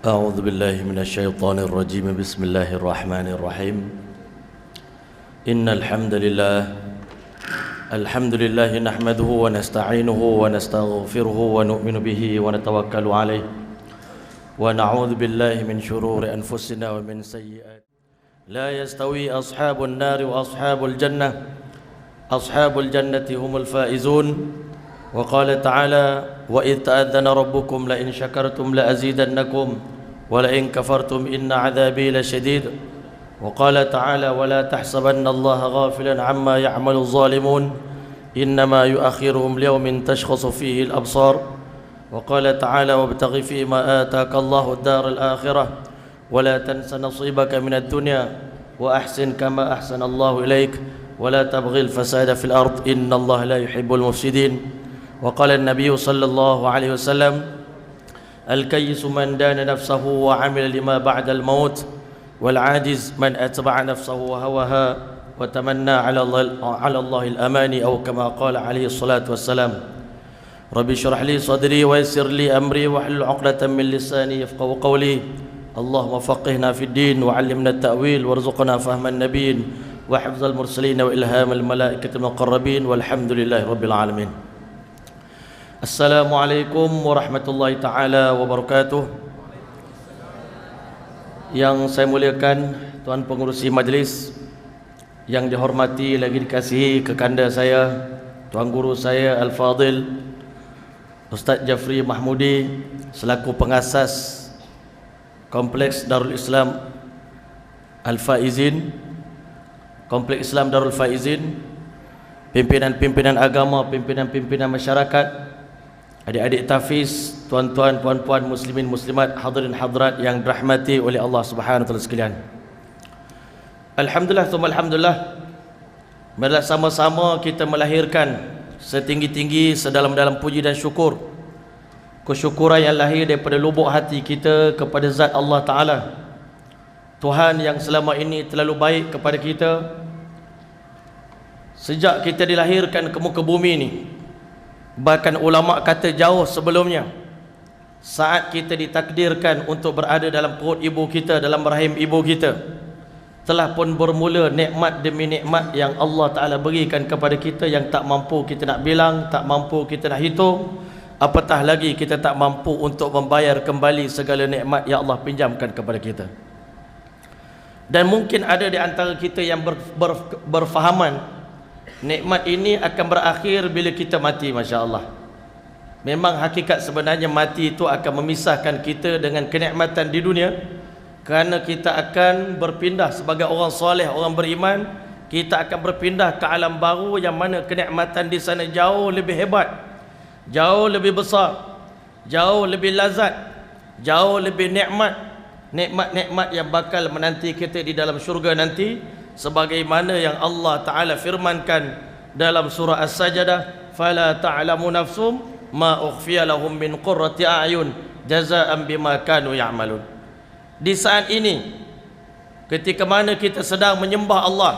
أعوذ بالله من الشيطان الرجيم بسم الله الرحمن الرحيم إن الحمد لله نحمده ونستعينه ونستغفره ونؤمن به ونتوكل عليه ونعوذ بالله من شرور أنفسنا ومن سيئات لا يستوي أصحاب النار وأصحاب الجنة أصحاب الجنة هم الفائزون وقال تعالى وإذ تأذن ربكم لئن شكرتم لأزيدنكم ولئن كفرتم إن عذابي لشديد وقال تعالى ولا تحسبن الله غافلا عما يعمل الظالمون إنما يؤخرهم ليوم تشخص فيه الأبصار وقال تعالى وابتغ فيما آتاك الله الدار الآخرة ولا تنس نصيبك من الدنيا وأحسن كما أحسن الله إليك ولا تبغي الفساد في الأرض إن الله لا يحب المفسدين وقال النبي صلى الله عليه وسلم الكيس من دان نفسه وعمل لما بعد الموت والعاجز من أتبع نفسه وهواها وتمنى على الله الأماني أو كما قال عليه الصلاة والسلام ربي اشرح لي صدري ويسر لي أمري واحلل عقدة من لساني يفقهوا قولي اللهم فقهنا في الدين وعلمنا التأويل وارزقنا فهم النبيين وحفظ المرسلين وإلهام الملائكة المقربين والحمد لله رب العالمين. Assalamualaikum warahmatullahi taala wabarakatuh. Yang saya muliakan tuan pengurusi majlis, yang dihormati lagi dikasihi kekanda saya, tuan guru saya Al-Fadil Ustaz Jafri Mahmudi selaku pengasas Kompleks Darul Islam Al-Faizin, Kompleks Islam Darul Faizin, pimpinan-pimpinan agama, pimpinan-pimpinan masyarakat, adik-adik tahfiz, tuan-tuan, puan-puan, muslimin, muslimat, hadirin hadirat yang dirahmati oleh Allah Subhanahu wa taala sekalian. Alhamdulillah, alhamdulillah. Marilah sama-sama kita melahirkan setinggi-tinggi, sedalam-dalam puji dan syukur, kesyukuran yang lahir daripada lubuk hati kita kepada zat Allah Ta'ala, Tuhan yang selama ini terlalu baik kepada kita. Sejak kita dilahirkan ke muka bumi ini, bahkan ulama kata jauh sebelumnya, saat kita ditakdirkan untuk berada dalam perut ibu kita, dalam rahim ibu kita, telah pun bermula nikmat demi nikmat yang Allah Ta'ala berikan kepada kita yang tak mampu kita nak bilang, tak mampu kita nak hitung, apatah lagi kita tak mampu untuk membayar kembali segala nikmat yang Allah pinjamkan kepada kita. Dan mungkin ada di antara kita yang berfahaman nikmat ini akan berakhir bila kita mati. Masya Allah. Memang hakikat sebenarnya mati itu akan memisahkan kita dengan kenikmatan di dunia, kerana kita akan berpindah sebagai orang soleh, orang beriman. Kita akan berpindah ke alam baru yang mana kenikmatan di sana jauh lebih hebat, jauh lebih besar, jauh lebih lazat, jauh lebih nikmat. Nikmat-nikmat yang bakal menanti kita di dalam syurga nanti, sebagaimana yang Allah Ta'ala firmankan dalam surah As-Sajdah, fala ta'lamu nafsum ma ukhfiya lahum min qurrati a'yun jazaa'an bima kanu ya'malun. Di saat ini, ketika mana kita sedang menyembah Allah,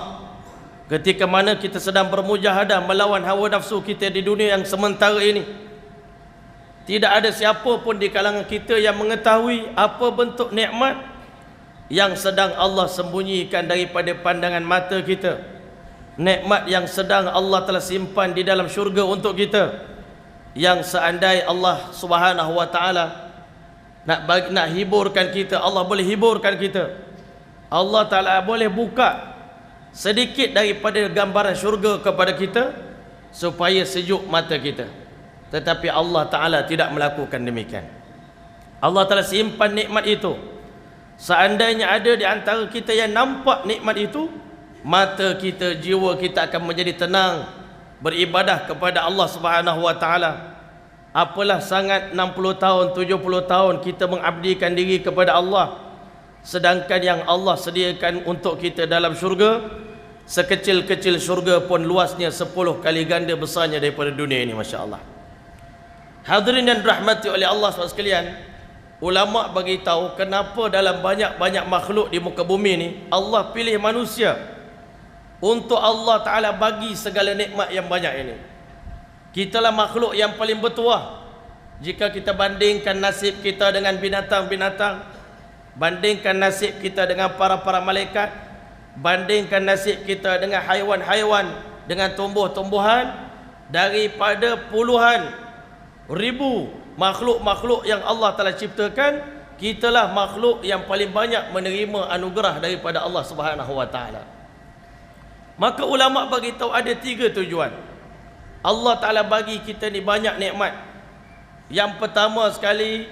ketika mana kita sedang bermujahadah melawan hawa nafsu kita di dunia yang sementara ini, tidak ada siapa pun di kalangan kita yang mengetahui apa bentuk nikmat yang sedang Allah sembunyikan daripada pandangan mata kita, nikmat yang sedang Allah telah simpan di dalam syurga untuk kita, yang seandainya Allah Subhanahu wa taala nak hiburkan kita, Allah boleh hiburkan kita. Allah Ta'ala boleh buka sedikit daripada gambaran syurga kepada kita supaya sejuk mata kita. Tetapi Allah Ta'ala tidak melakukan demikian. Allah Ta'ala simpan nikmat itu. Seandainya ada di antara kita yang nampak nikmat itu, mata kita, jiwa kita akan menjadi tenang beribadah kepada Allah Subhanahu wa taala. Apalah sangat 60 tahun, 70 tahun kita mengabdikan diri kepada Allah, sedangkan yang Allah sediakan untuk kita dalam syurga, sekecil-kecil syurga pun luasnya 10 kali ganda besarnya daripada dunia ini. Masya Allah. Hadirin yang dirahmati oleh Allah SWT sekalian, ulama bagi tahu kenapa dalam banyak-banyak makhluk di muka bumi ini Allah pilih manusia untuk Allah Ta'ala bagi segala nikmat yang banyak ini. Kitalah makhluk yang paling bertuah. Jika kita bandingkan nasib kita dengan binatang-binatang, bandingkan nasib kita dengan para malaikat, bandingkan nasib kita dengan haiwan-haiwan, dengan tumbuh-tumbuhan, daripada puluhan ribu makhluk-makhluk yang Allah telah ciptakan, kitalah makhluk yang paling banyak menerima anugerah daripada Allah Subhanahu wa taala. Maka ulama bagi tahu ada 3 tujuan Allah Taala bagi kita ni banyak nikmat. Yang pertama sekali,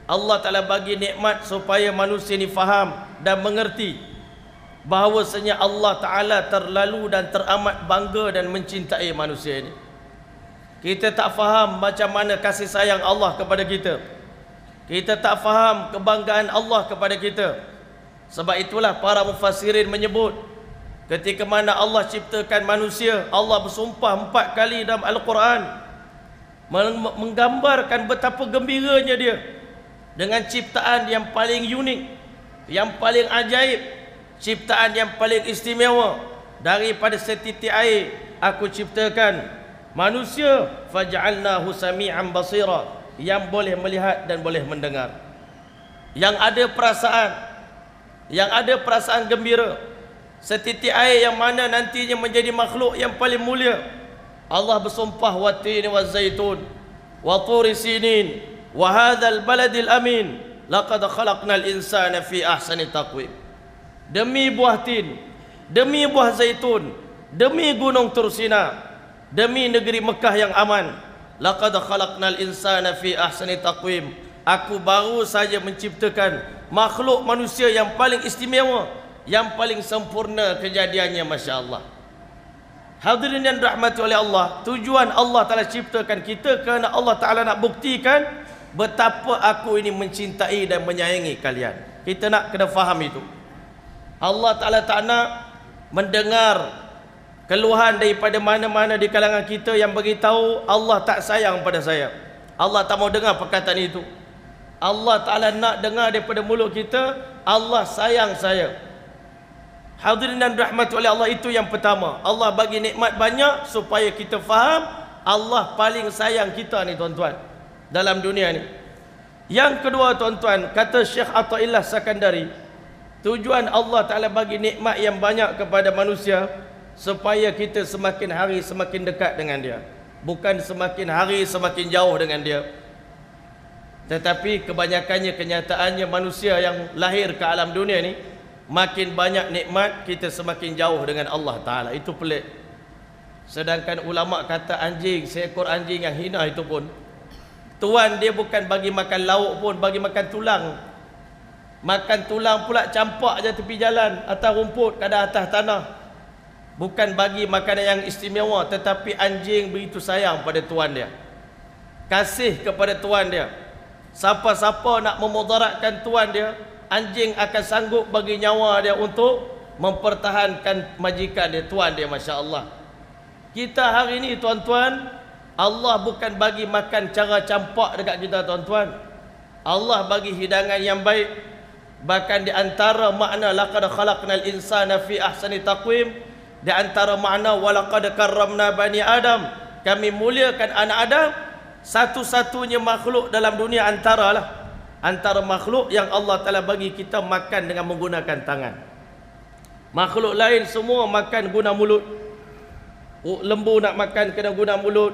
Allah Taala bagi nikmat supaya manusia ni faham dan mengerti bahawasanya Allah Taala terlalu dan teramat bangga dan mencintai manusia ni. Kita tak faham macam mana kasih sayang Allah kepada kita. Kita tak faham kebanggaan Allah kepada kita. Sebab itulah para mufassirin menyebut, ketika mana Allah ciptakan manusia, Allah bersumpah 4 kali dalam Al-Quran, menggambarkan betapa gembiranya dia dengan ciptaan yang paling unik, yang paling ajaib, ciptaan yang paling istimewa. Daripada setitik air aku ciptakan manusia, faj'alnahu sami'an basira, yang boleh melihat dan boleh mendengar, yang ada perasaan gembira. Setitik air yang mana nantinya menjadi makhluk yang paling mulia. Allah bersumpah, wat-tini waz-zaitun wa turi sinin wa hadzal baladil amin laqad khalaqnal insana fi ahsani taqwim. Demi buah tin, demi buah zaitun, demi gunung Tursina, demi negeri Mekah yang aman, laqad khalaqnal insana fi ahsani taqwim, aku baru saja menciptakan makhluk manusia yang paling istimewa, yang paling sempurna kejadiannya, Masya Allah. Hadirin yang rahmati oleh Allah, tujuan Allah Ta'ala ciptakan kita kerana Allah Ta'ala nak buktikan betapa aku ini mencintai dan menyayangi kalian. Kita nak kena faham itu. Allah Ta'ala tak nak mendengar keluhan daripada mana-mana di kalangan kita yang beritahu Allah tak sayang pada saya. Allah tak mau dengar perkataan itu. Allah Ta'ala nak dengar daripada mulut kita, Allah sayang saya. Hadirin dan rahmati oleh Allah, itu yang pertama. Allah bagi nikmat banyak supaya kita faham Allah paling sayang kita ni tuan-tuan dalam dunia ni. Yang kedua tuan-tuan, kata Syekh Athaillah Sakandari, tujuan Allah Ta'ala bagi nikmat yang banyak kepada manusia supaya kita semakin hari semakin dekat dengan dia, bukan semakin hari semakin jauh dengan dia. Tetapi kebanyakannya, kenyataannya, manusia yang lahir ke alam dunia ni, makin banyak nikmat, kita semakin jauh dengan Allah Ta'ala. Itu pelik. Sedangkan ulama kata anjing, seekor anjing yang hina itu pun, tuan dia bukan bagi makan lauk pun, bagi makan tulang. Makan tulang pula campak je tepi jalan, atas rumput, kadang atas tanah. Bukan bagi makanan yang istimewa, tetapi anjing begitu sayang pada tuan dia, kasih kepada tuan dia. Siapa-siapa nak memudaratkan tuan dia, anjing akan sanggup bagi nyawa dia untuk mempertahankan majikan dia, tuan dia. Masya Allah. Kita hari ini tuan-tuan, Allah bukan bagi makan cara campak dekat kita tuan-tuan. Allah bagi hidangan yang baik. Bahkan di antara makna laqad khalaqnal insana fi ahsani taqwim, di antara makna walaqad karramna bani Adam, kami muliakan anak Adam, satu-satunya makhluk dalam dunia antara makhluk yang Allah Ta'ala bagi kita makan dengan menggunakan tangan. Makhluk lain semua makan guna mulut. Lembu nak makan kena guna mulut.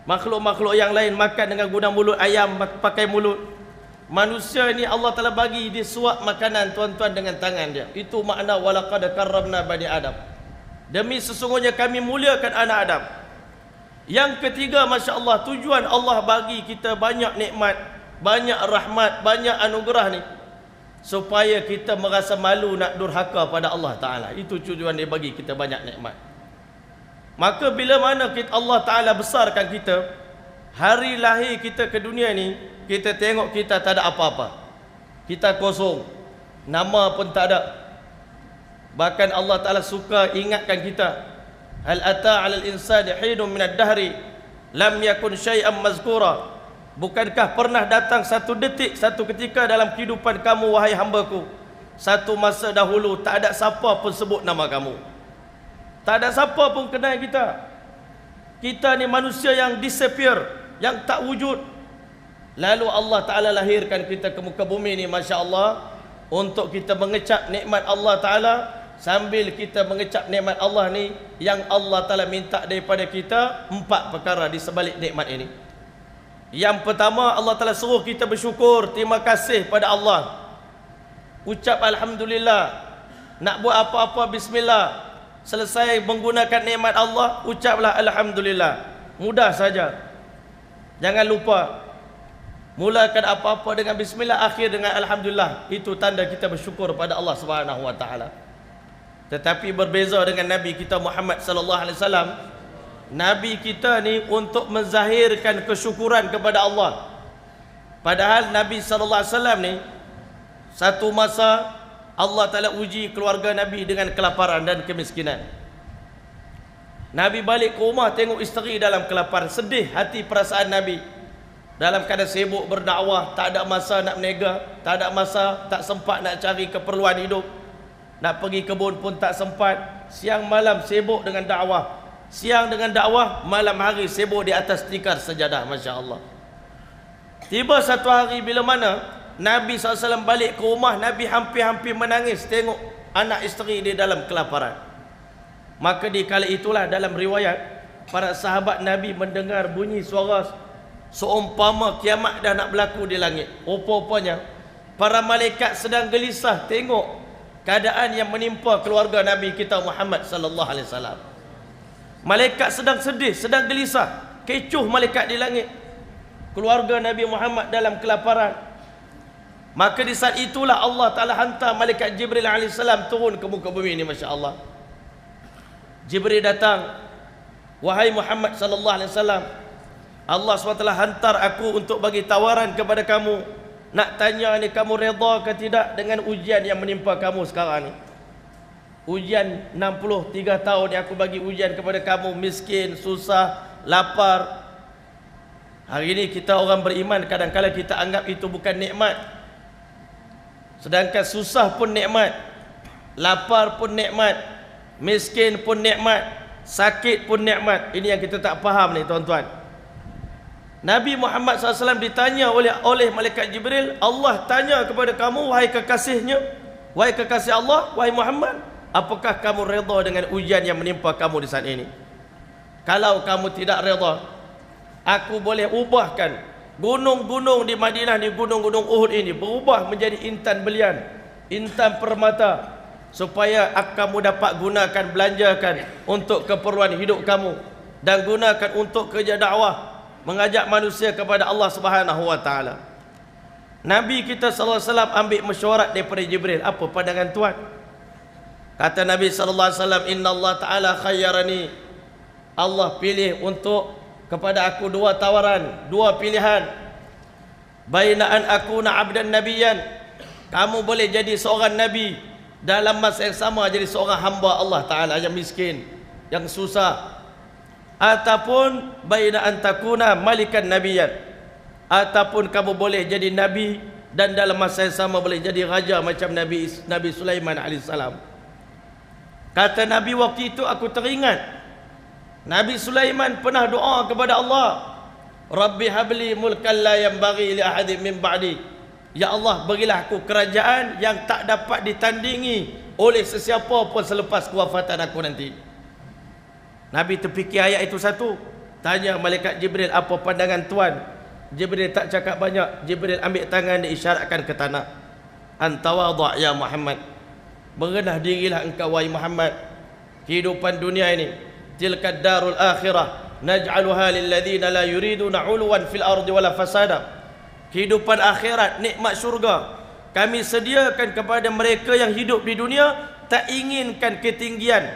Makhluk-makhluk yang lain makan dengan guna mulut. Ayam pakai mulut. Manusia ini Allah Ta'ala bagi dia suap makanan tuan-tuan dengan tangan dia. Itu makna walaqad karramna bani Adam. Demi sesungguhnya kami muliakan anak Adam. Yang ketiga, Masya Allah, tujuan Allah bagi kita banyak nikmat, banyak rahmat, banyak anugerah ni, supaya kita merasa malu nak durhaka pada Allah Ta'ala. Itu tujuan dia bagi kita banyak nikmat. Maka bila mana Allah Ta'ala besarkan kita, hari lahir kita ke dunia ni, kita tengok kita tak ada apa-apa. Kita kosong, nama pun tak ada. Bahkan Allah Ta'ala suka ingatkan kita, hal ata 'alal insani hinun minad dahri lam yakun syai'an mazkura. Bukankah pernah datang satu detik, satu ketika dalam kehidupan kamu, wahai hambaku, satu masa dahulu tak ada siapa pun sebut nama kamu, tak ada siapa pun kenal kita. Kita ni manusia yang disappear, yang tak wujud, Lalu Allah Ta'ala lahirkan kita ke muka bumi ni, Masya Allah, untuk kita mengecap nikmat Allah Ta'ala. Sambil kita mengecap nikmat Allah ni, yang Allah Ta'ala minta daripada kita 4 perkara di sebalik nikmat ini. Yang pertama, Allah Ta'ala suruh kita bersyukur, terima kasih pada Allah. Ucap Alhamdulillah. Nak buat apa-apa, Bismillah. Selesai menggunakan nikmat Allah, ucaplah Alhamdulillah. Mudah saja. Jangan lupa, mulakan apa-apa dengan Bismillah, akhir dengan Alhamdulillah. Itu tanda kita bersyukur pada Allah Subhanahu Wa Taala. Tetapi berbeza dengan Nabi kita Muhammad sallallahu alaihi wasallam, Nabi kita ni untuk menzahirkan kesyukuran kepada Allah. Padahal Nabi sallallahu alaihi wasallam ni, satu masa Allah Ta'ala uji keluarga Nabi dengan kelaparan dan kemiskinan. Nabi balik ke rumah, tengok isteri dalam kelaparan. Sedih hati perasaan Nabi. Dalam keadaan sibuk berdakwah, tak ada masa nak berniaga, tak ada masa, tak sempat nak cari keperluan hidup. Nak pergi kebun pun tak sempat. Siang malam sibuk dengan dakwah. Siang dengan dakwah, malam hari sibuk di atas tikar sejadah. Masya Allah. Tiba satu hari bila mana Nabi SAW balik ke rumah, Nabi hampir-hampir menangis tengok anak isteri dia dalam kelaparan. Maka di kala itulah dalam riwayat, para sahabat Nabi mendengar bunyi suara seumpama kiamat dah nak berlaku di langit. Rupa-rupanya para malaikat sedang gelisah tengok keadaan yang menimpa keluarga Nabi kita Muhammad sallallahu alaihi wasallam. Malaikat sedang sedih, sedang gelisah, kecoh malaikat di langit. Keluarga Nabi Muhammad dalam kelaparan. Maka di saat itulah Allah Ta'ala hantar malaikat Jibril alaihissalam turun ke muka bumi ini, Masya Allah. Jibril datang, wahai Muhammad sallallahu alaihi wasallam, Allah SWT hantar aku untuk bagi tawaran kepada kamu. Nak tanya ni, kamu redha ke tidak dengan ujian yang menimpa kamu sekarang ni? Ujian 63 tahun yang aku bagi ujian kepada kamu, miskin, susah, lapar. Hari ini kita orang beriman, kadang-kadang kita anggap itu bukan nikmat. Sedangkan susah pun nikmat, lapar pun nikmat, miskin pun nikmat, sakit pun nikmat. Ini yang kita tak faham ni, tuan-tuan. Nabi Muhammad SAW ditanya oleh malaikat Jibril, Allah tanya kepada kamu, wahai kekasihnya, wahai kekasih Allah, wahai Muhammad, apakah kamu redha dengan ujian yang menimpa kamu di saat ini? Kalau kamu tidak redha, aku boleh ubahkan gunung-gunung di Madinah ni, gunung-gunung Uhud ini berubah menjadi intan belian, intan permata, supaya kamu dapat gunakan, belanjakan untuk keperluan hidup kamu, dan gunakan untuk kerja dakwah, mengajak manusia kepada Allah Subhanahu Wa Taala. Nabi kita sallallahu alaihi wasallam ambil mesyuarat daripada Jibril. Apa pandangan tuan? Kata Nabi sallallahu alaihi wasallam, Inna Allah Ta'ala khayyarani. Allah pilih untuk kepada aku 2 tawaran, 2 pilihan. Baina an akuna abdan nabiyyan, kamu boleh jadi seorang nabi, dalam masa yang sama jadi seorang hamba Allah Ta'ala yang miskin, yang susah. Ataupun baina an takuna malikan nabiyyan, ataupun kamu boleh jadi nabi dan dalam masa yang sama boleh jadi raja macam Nabi Sulaiman alaihissalam. Kata Nabi, waktu itu aku teringat Nabi Sulaiman pernah doa kepada Allah, Rabbi habli mulkan la yanbaghi li ahadin min ba'di. Ya Allah, berilah aku kerajaan yang tak dapat ditandingi oleh sesiapa pun selepas kewafatan aku nanti. Nabi terfikir ayat itu satu. Tanya malaikat Jibril, apa pandangan tuan? Jibril tak cakap banyak. Jibril ambil tangan dia, isyaratkan ke tanah. Antawadha' ya Muhammad, berendah dirilah engkau wahai Muhammad. Kehidupan dunia ini, tilka darul akhirah naj'aluha lilladhina la yuriduna 'uluwan fil ardi wala fasada. Kehidupan akhirat, nikmat syurga, kami sediakan kepada mereka yang hidup di dunia tak inginkan ketinggian,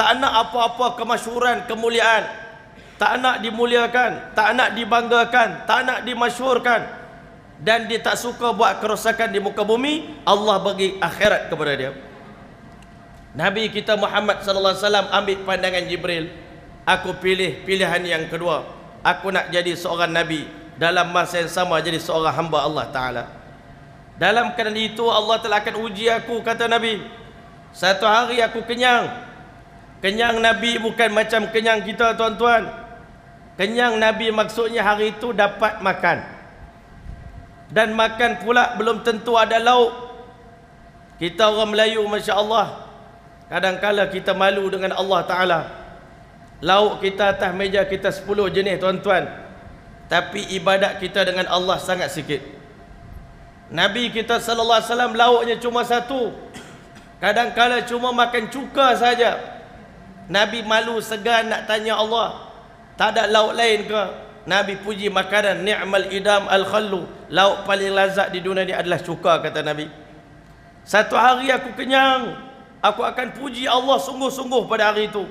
tak nak apa-apa kemasyhuran, kemuliaan, tak nak dimuliakan, tak nak dibanggakan, tak nak dimasyhurkan, dan dia tak suka buat kerosakan di muka bumi. Allah bagi akhirat kepada dia. Nabi kita Muhammad sallallahu alaihi wasallam ambil pandangan Jibril. Aku pilih pilihan yang kedua. Aku nak jadi seorang nabi, dalam masa yang sama jadi seorang hamba Allah Ta'ala. Dalam keadaan itu Allah telah akan uji aku, kata Nabi. Satu hari aku kenyang. Kenyang Nabi bukan macam kenyang kita, tuan-tuan. Kenyang Nabi maksudnya hari itu dapat makan. dan makan pula belum tentu ada lauk. Kita orang Melayu, Masya Allah, kadang-kala kita malu dengan Allah Ta'ala. Lauk kita atas meja kita 10 jenis tuan-tuan, tapi ibadat kita dengan Allah sangat sikit. Nabi kita sallallahu alaihi wasallam lauknya cuma satu, kadang-kala cuma makan cuka saja. Nabi malu segan nak tanya Allah, tak ada lauk lain ke? Nabi puji makanan, ni'mal idam al-khallu, lauk paling lazat di dunia ni adalah cuka, kata Nabi. Satu hari aku kenyang, aku akan puji Allah sungguh-sungguh pada hari itu.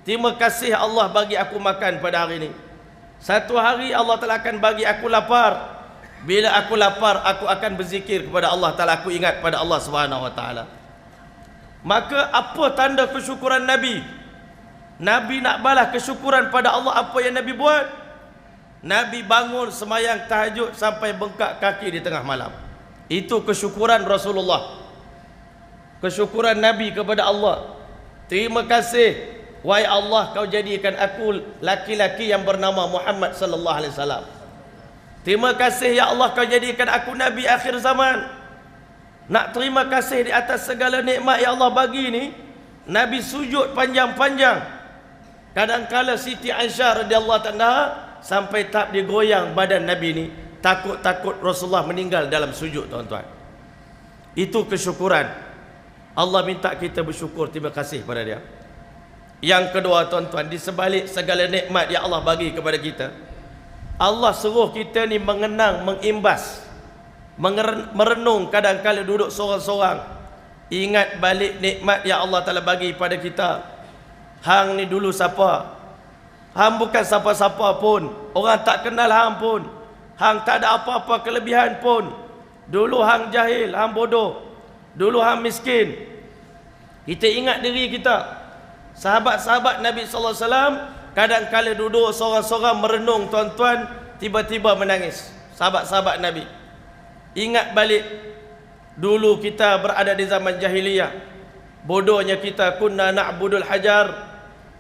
Terima kasih Allah bagi aku makan pada hari ini. Satu hari Allah Ta'ala akan bagi aku lapar. Bila aku lapar, aku akan berzikir kepada Allah Ta'ala, aku ingat pada Allah Subhanahu Wa Ta'ala. Maka apa tanda kesyukuran Nabi? Nabi nak balas kesyukuran pada Allah, apa yang Nabi buat? Nabi bangun semayang tahajud sampai bengkak kaki di tengah malam. Itu kesyukuran Rasulullah, kesyukuran Nabi kepada Allah. Terima kasih, wahai Allah, kau jadikan aku laki-laki yang bernama Muhammad sallallahu alaihi wasallam. Terima kasih ya Allah, kau jadikan aku Nabi akhir zaman. Nak terima kasih di atas segala nikmat yang Allah bagi ni, Nabi sujud panjang-panjang. Kadang-kala Siti Aisyah radhiyallahu anha sampai tak digoyang badan Nabi ni, takut-takut Rasulullah meninggal dalam sujud, tuan-tuan. Itu kesyukuran. Allah minta kita bersyukur, terima kasih pada dia. Yang kedua, tuan-tuan, di sebalik segala nikmat yang Allah bagi kepada kita, Allah suruh kita ni mengenang, mengimbas, merenung, kadang-kala duduk sorang-sorang, ingat balik nikmat yang Allah Ta'ala bagi pada kita. Hang ni dulu siapa? Hang bukan siapa-siapa pun, orang tak kenal hang pun, hang tak ada apa-apa kelebihan pun. Dulu hang jahil, hang bodoh, dulu hang miskin. Kita ingat diri kita. Sahabat-sahabat Nabi sallallahu alaihi wasallam kadang-kala duduk seorang-seorang merenung, tuan-tuan, tiba-tiba menangis. Sahabat-sahabat Nabi ingat balik dulu kita berada di zaman jahiliyah. Bodohnya kita, kunna na'budul hajar,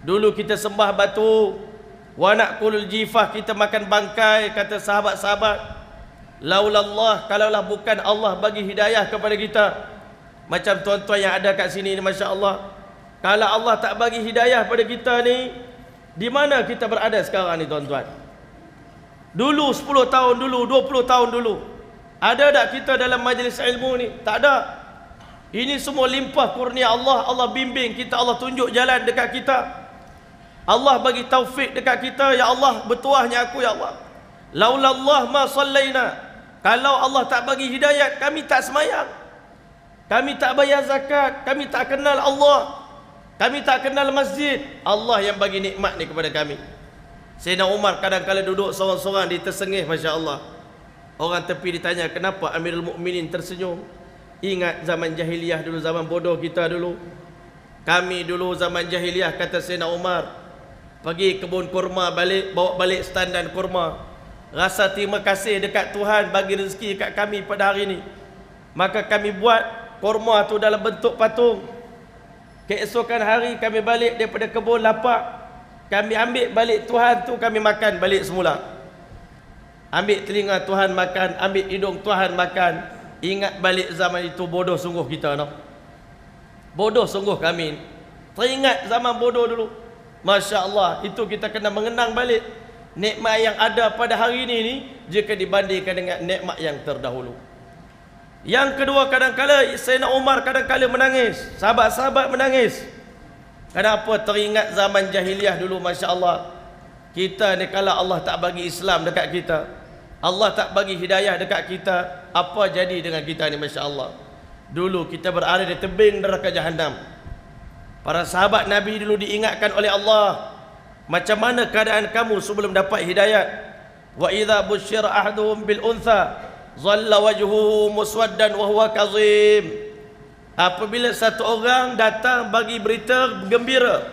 dulu kita sembah batu. Wa na'kulul jifah, kita makan bangkai, kata sahabat-sahabat. Laulallah, kalaulah bukan Allah bagi hidayah kepada kita. Macam tuan-tuan yang ada kat sini ni, Masya Allah, kalau Allah tak bagi hidayah pada kita ni, di mana kita berada sekarang ni, tuan-tuan? Dulu 10 tahun dulu, 20 tahun dulu, ada tak kita dalam majlis ilmu ni? Tak ada. Ini semua limpah kurnia Allah. Allah bimbing kita, Allah tunjuk jalan dekat kita, Allah bagi taufik dekat kita. Ya Allah, bertuahnya aku, ya Allah, laulallah ma sallaina, kalau Allah tak bagi hidayat, kami tak semayang, kami tak bayar zakat, kami tak kenal Allah, kami tak kenal masjid. Allah yang bagi nikmat ni kepada kami. Sayyidina Umar kadang-kala duduk seorang-seorang di tersengih, Masya Allah. Orang tepi ditanya, kenapa Amirul Mukminin tersenyum? Ingat zaman jahiliyah dulu, zaman bodoh kita dulu. Kami dulu zaman jahiliyah, kata Sayyidina Umar, pergi kebun kurma balik, bawa balik standan kurma, rasa terima kasih dekat Tuhan bagi rezeki kat kami pada hari ini. Maka kami buat kurma tu dalam bentuk patung. Keesokan hari kami balik daripada kebun lapak, kami ambil balik Tuhan tu, kami makan balik semula. Ambil telinga Tuhan makan, ambil hidung Tuhan makan. Ingat balik zaman itu, bodoh sungguh kita, no? Bodoh sungguh kami. Teringat zaman bodoh dulu. Masya Allah, itu kita kena mengenang balik nikmat yang ada pada hari ini ni, jika dibandingkan dengan nikmat yang terdahulu. Yang kedua, kadang-kala Sayyidina Umar kadang-kala menangis, sahabat-sahabat menangis. Kenapa? Teringat zaman jahiliyah dulu. Masya Allah, kita ni kalau Allah tak bagi Islam dekat kita, Allah tak bagi hidayah dekat kita, apa jadi dengan kita ni? Masya Allah, dulu kita berada di tebing neraka Jahannam. Para sahabat Nabi dulu diingatkan oleh Allah, macam mana keadaan kamu sebelum dapat hidayat? Wa idza busyira ahaduhum bil untha zalla wajhuhu muswaddan wa huwa kazim. Apabila satu orang datang bagi berita gembira,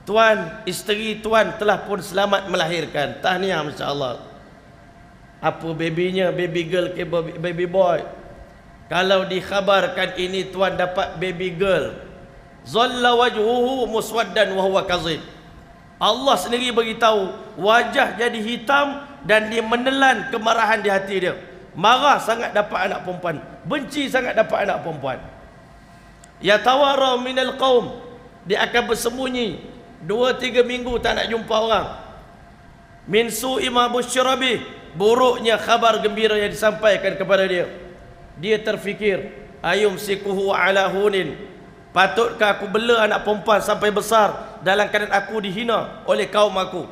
tuan, isteri tuan telah pun selamat melahirkan, tahniah, masya-Allah. Apa babynya, baby girl ke baby boy? Kalau dikhabarkan ini tuan dapat baby girl, zalla wajhuhu muswaddan wa huwa kazim, Allah sendiri beritahu wajah jadi hitam dan dia menelan kemarahan di hati dia. marah sangat dapat anak perempuan, benci sangat dapat anak perempuan. Yatawara minal qaum, dia akan bersembunyi 2-3 minggu tak nak jumpa orang. Min su'i ma busyira bih, buruknya khabar gembira yang disampaikan kepada dia. Dia terfikir, ayumsikuhu ala hunin, patutkah aku bela anak perempuan sampai besar dalam keadaan aku dihina oleh kaum aku?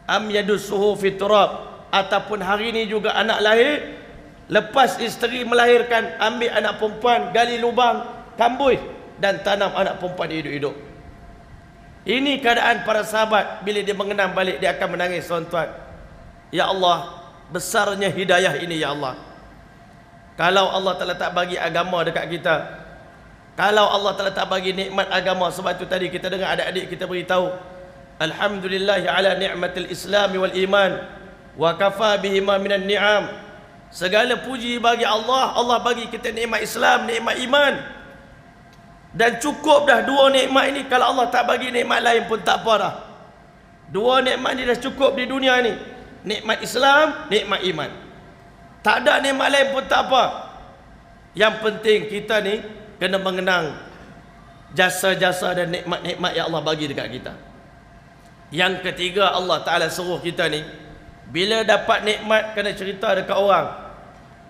Am yadussuhu fi turab, ataupun hari ini juga anak lahir, lepas isteri melahirkan, ambil anak perempuan, gali lubang, kambui dan tanam anak perempuan hidup-hidup. Ini keadaan para sahabat. Bila dia mengenang balik, dia akan menangis, tuan-tuan. Ya Allah, besarnya hidayah ini, ya Allah. Kalau Allah telah tak bagi agama dekat kita, kalau Allah telah tak bagi nikmat agama, sebab itu tadi kita dengar adik-adik kita beritahu, alhamdulillah ala ni'matil islam wal iman wa kafa bihima minan ni'am. Segala puji bagi Allah. Allah bagi kita nikmat Islam, nikmat iman, dan cukup dah dua nikmat ini. Kalau Allah tak bagi nikmat lain pun tak apa dah. Dua nikmat ini dah cukup di dunia ni. Nikmat Islam, nikmat iman. Tak ada nikmat lain pun tak apa. Yang penting kita ni kena mengenang jasa-jasa dan nikmat-nikmat yang Allah bagi dekat kita. Yang ketiga, Allah Ta'ala suruh kita ni, bila dapat nikmat kena cerita dekat orang.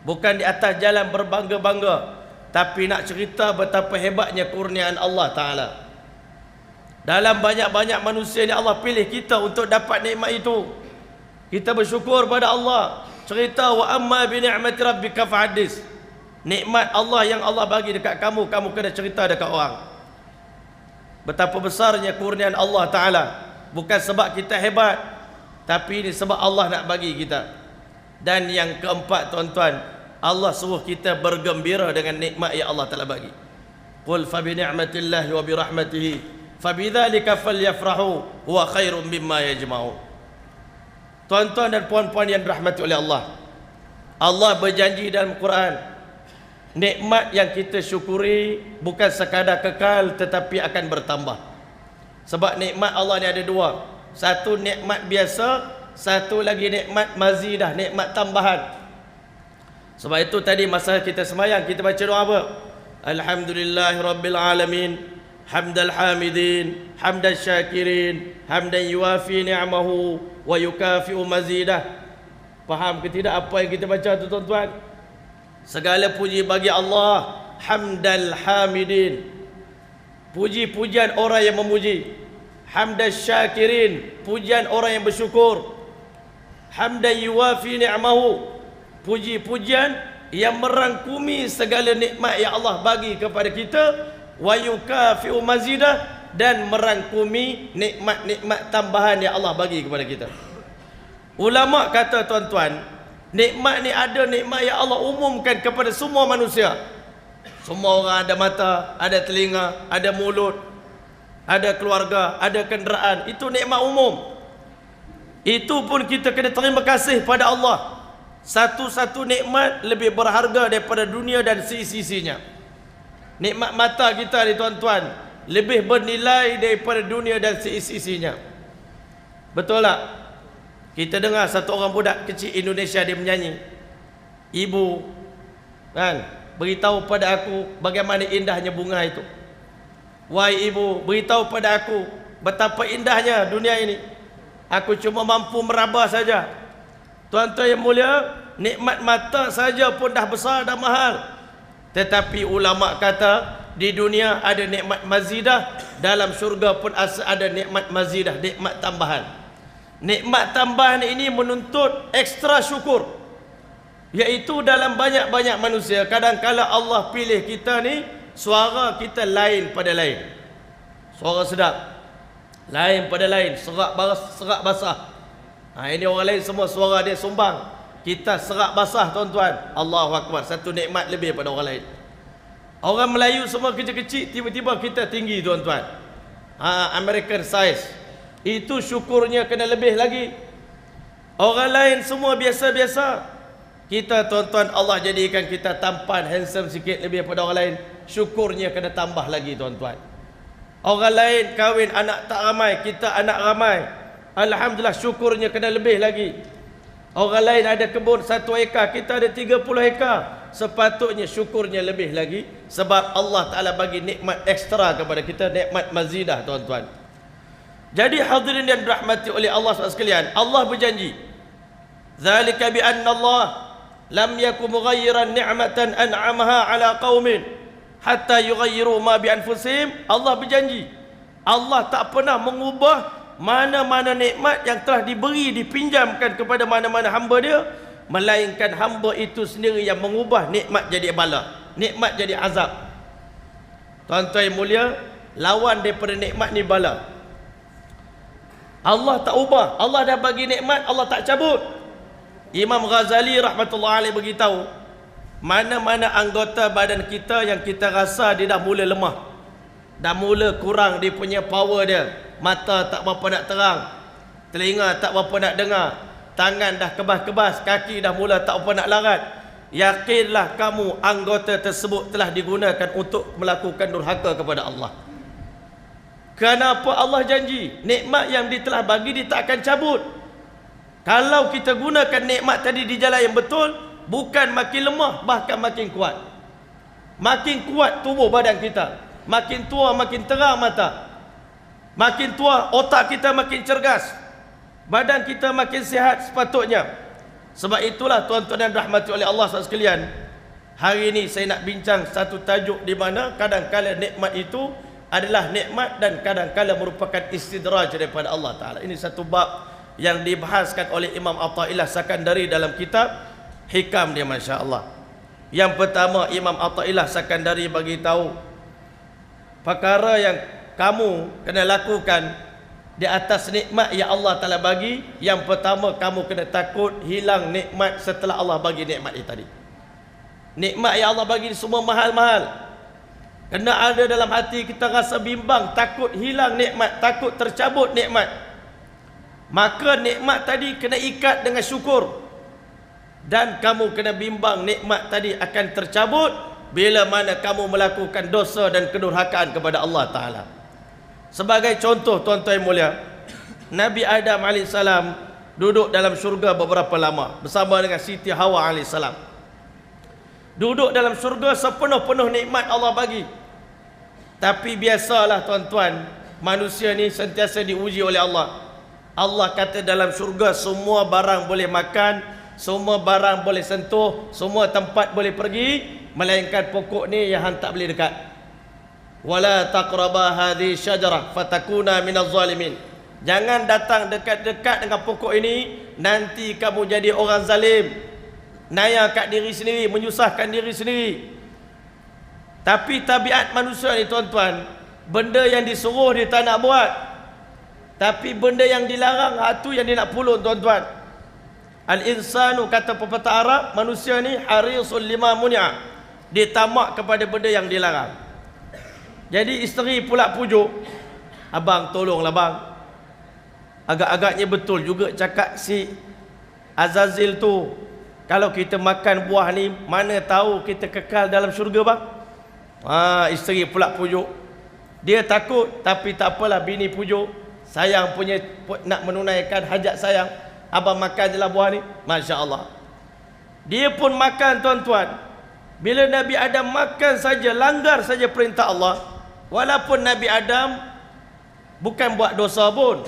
Bukan di atas jalan berbangga-bangga, tapi nak cerita betapa hebatnya kurniaan Allah Ta'ala. Dalam banyak-banyak manusia ni Allah pilih kita untuk dapat nikmat itu. Kita bersyukur pada Allah. Cerita wa amma bi ni'mati rabbika fahadis. Nikmat Allah yang Allah bagi dekat kamu, kamu kena cerita dekat orang. Betapa besarnya kurniaan Allah Ta'ala. Bukan sebab kita hebat, tapi ini sebab Allah nak bagi kita. Dan yang keempat, tuan-tuan, Allah suruh kita bergembira dengan nikmat yang Allah telah bagi. Qul fa bi ni'matillahi wa bi rahmatihi fabidzalika falyafrahu huwa khairum mimma yajma'un. Tuan-tuan dan puan-puan yang dirahmati oleh Allah, Allah berjanji dalam Quran, nikmat yang kita syukuri bukan sekadar kekal tetapi akan bertambah. Sebab nikmat Allah ni ada dua. Satu nikmat biasa, satu lagi nikmat mazidah, nikmat tambahan. Sebab itu tadi masa kita semayang, kita baca doa apa? Alhamdulillahirabbil alamin, hamdal hamidin, hamdan syakirin, hamdan yuafi ni'amahu wa yukafi'u mazidah. Faham ke tidak apa yang kita baca tu, tuan-tuan? Segala puji bagi Allah, hamdal hamidin, puji-pujian orang yang memuji. Hamdan syakirin, pujian orang yang bersyukur. Hamdan yuafi ni'amahu, puji-pujian yang merangkumi segala nikmat yang Allah bagi kepada kita. Wa yukafi'u mazidah, dan merangkumi nikmat-nikmat tambahan yang Allah bagi kepada kita. Ulama kata, tuan-tuan, nikmat ni ada nikmat yang Allah umumkan kepada semua manusia. Semua orang ada mata, ada telinga, ada mulut, ada keluarga, ada kenderaan. Itu nikmat umum. Itu pun kita kena terima kasih pada Allah. Satu-satu nikmat lebih berharga daripada dunia dan seisi-isinya. Nikmat mata kita ni, tuan-tuan, lebih bernilai daripada dunia dan seisi-isinya. Betul tak? Kita dengar satu orang budak kecil Indonesia, dia menyanyi, ibu kan, beritahu pada aku bagaimana indahnya bunga itu. Wahai ibu, beritahu pada aku betapa indahnya dunia ini. Aku cuma mampu meraba saja. Tuan-tuan yang mulia, nikmat mata saja pun dah besar, dah mahal. Tetapi ulama kata, di dunia ada nikmat mazidah, dalam syurga pun ada nikmat mazidah, nikmat tambahan. Nikmat tambahan ini menuntut ekstra syukur, iaitu dalam banyak-banyak manusia. Kadang-kala Allah pilih kita ni, suara kita lain pada lain. Suara sedap lain pada lain, serak basah. Ini orang lain semua suara dia sumbang, kita serak basah, tuan-tuan. Allahu Akbar, satu nikmat lebih pada orang lain. Orang Melayu semua kecil-kecil, tiba-tiba kita tinggi, tuan-tuan. American size. Itu syukurnya kena lebih lagi. Orang lain semua biasa-biasa, kita, tuan-tuan, Allah jadikan kita tampan, handsome sikit lebih pada orang lain. Syukurnya kena tambah lagi, tuan-tuan. Orang lain kahwin anak tak ramai, kita anak ramai. Alhamdulillah, syukurnya kena lebih lagi. Orang lain ada kebun 1 ekar, kita ada 30 ekar. Sepatutnya syukurnya lebih lagi, sebab Allah Ta'ala bagi nikmat ekstra kepada kita, nikmat mazidah tuan-tuan. Jadi hadirin yang dirahmati oleh Allah sekalian, Allah berjanji, zalika bi anna Allah lam yakum mughayyiran ni'matan an'amaha ala qaumin hatta yughayyiru ma bi anfusihim. Allah berjanji, Allah tak pernah mengubah mana-mana nikmat yang telah diberi, dipinjamkan kepada mana-mana hamba dia, melainkan hamba itu sendiri yang mengubah nikmat jadi bala, nikmat jadi azab. Tuan-tuan yang mulia, lawan daripada nikmat ni bala. Allah tak ubah, Allah dah bagi nikmat, Allah tak cabut. Imam Ghazali rahmatullah alaih beritahu, mana-mana anggota badan kita yang kita rasa dia dah mula lemah, dah mula kurang dia punya power dia, mata tak berapa nak terang, telinga tak berapa nak dengar, tangan dah kebas-kebas, kaki dah mula tak berapa nak larat, yakinlah kamu anggota tersebut telah digunakan untuk melakukan durhaka kepada Allah. Kenapa Allah janji nikmat yang dia telah bagi dia tak akan cabut? Kalau kita gunakan nikmat tadi di jalan yang betul, bukan makin lemah, bahkan makin kuat. Makin kuat tubuh badan kita, makin tua makin terang mata, makin tua otak kita makin cergas, badan kita makin sihat sepatutnya. Sebab itulah tuan-tuan dan rahmati oleh Allah sekalian, hari ini saya nak bincang satu tajuk di mana kadang-kadang nikmat itu adalah nikmat dan kadang-kadang merupakan istidraj daripada Allah Ta'ala. Ini satu bab yang dibahaskan oleh Imam Athaillah Sakandari dalam kitab Hikam dia, Masya Allah. Yang pertama, Imam Athaillah Sakandari bagi tahu perkara yang kamu kena lakukan di atas nikmat yang Allah Ta'ala bagi. Yang pertama, kamu kena takut hilang nikmat setelah Allah bagi nikmat itu tadi. Nikmat yang Allah bagi semua mahal-mahal. Kena ada dalam hati kita rasa bimbang, takut hilang nikmat, takut tercabut nikmat. Maka nikmat tadi kena ikat dengan syukur. Dan kamu kena bimbang nikmat tadi akan tercabut bila mana kamu melakukan dosa dan kedurhakaan kepada Allah Ta'ala. Sebagai contoh tuan-tuan yang mulia, Nabi Adam AS duduk dalam syurga beberapa lama bersama dengan Siti Hawa AS. Duduk dalam syurga sepenuh-penuh nikmat Allah bagi. Tapi biasalah tuan-tuan, manusia ni sentiasa diuji oleh Allah. Allah kata dalam syurga semua barang boleh makan, semua barang boleh sentuh, semua tempat boleh pergi, melainkan pokok ni yang hang tak boleh dekat. Wala taqraba hadhihi syajarah fatakuna minaz zalimin. Jangan datang dekat-dekat dengan pokok ini, nanti kamu jadi orang zalim. Naya kat diri sendiri, menyusahkan diri sendiri. Tapi tabiat manusia ni tuan-tuan, benda yang disuruh dia tak nak buat, tapi benda yang dilarang, itu yang dia nak pulun tuan-tuan. Al-insanu, kata pepatah Arab, manusia ni harisul lima munia, dia tamak kepada benda yang dilarang. Jadi isteri pula pujuk, abang tolonglah bang, agak-agaknya betul juga cakap si Azazil tu, kalau kita makan buah ni, mana tahu kita kekal dalam syurga bang. Isteri pula pujuk, dia takut, tapi tak apalah, bini pujuk, sayang punya nak menunaikan hajat sayang, abang makan je lah buah ni. Masya Allah, dia pun makan tuan-tuan. Bila Nabi Adam makan saja, langgar saja perintah Allah, walaupun Nabi Adam bukan buat dosa pun,